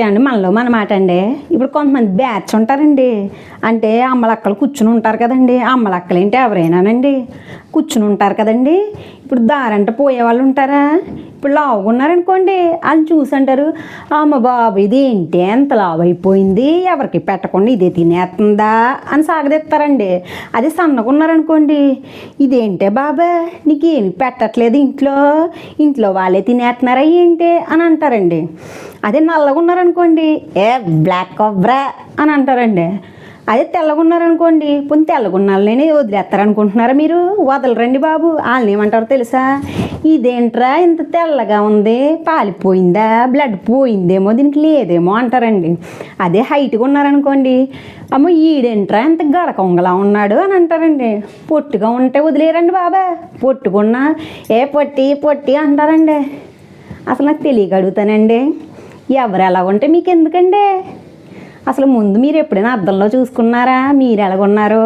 ఏమండి మనలో మన మాట అండి. ఇప్పుడు కొంతమంది బ్యాచ్ ఉంటారండి. అంటే అమ్మలక్కలు కూర్చుని ఉంటారు కదండి. అమ్మలక్కలు ఏంటి ఎవరైనానండి కూర్చుని ఉంటారు కదండి. ఇప్పుడు దారంట పోయే వాళ్ళు ఉంటారా. ఇప్పుడు లావుగా ఉన్నారనుకోండి, వాళ్ళు చూసి అంటారు, అమ్మ బాబు ఇదేంటి ఎంత లావు అయిపోయింది, ఎవరికి పెట్టకుండా ఇదే తినేస్తుందా అని సాగదీస్తారండి. అదే సన్నగా ఉన్నారనుకోండి, ఇదేంటే బాబా నీకేమి పెట్టట్లేదు ఇంట్లో వాళ్ళే తినేస్తున్నారా ఏంటి అని అంటారండి. అదే నల్లగా ఉన్నారనుకోండి, ఏ బ్లాక్ కొబ్రా అని అంటారండి. అదే తెల్లగా ఉన్నారనుకోండి, పోనీ తెల్లగా ఉన్నాళ్ళని వదిలేస్తారనుకుంటున్నారా మీరు? వదలరండి బాబు. వాళ్ళని ఏమంటారో తెలుసా, ఇదేంట్రా ఇంత తెల్లగా ఉంది, పాలిపోయిందా, బ్లడ్ పోయిందేమో, దీనికి లేదేమో అంటారండి. అదే హైట్గా ఉన్నారనుకోండి, అమ్మో ఈడేంట్రా ఇంత గడకొంగలా ఉన్నాడు అని అంటారండి. పొట్టుగా ఉంటే వదిలేరండి బాబా. పొట్టుకున్నా ఏ పొట్టి అంటారండి. అసలు నాకు తెలియక అడుగుతానండి, ఎవరు ఎలా ఉంటే మీకు ఎందుకండి? అసలు ముందు మీరు ఎప్పుడైనా అద్దంలో చూసుకున్నారా మీరు ఎలాగున్నారో?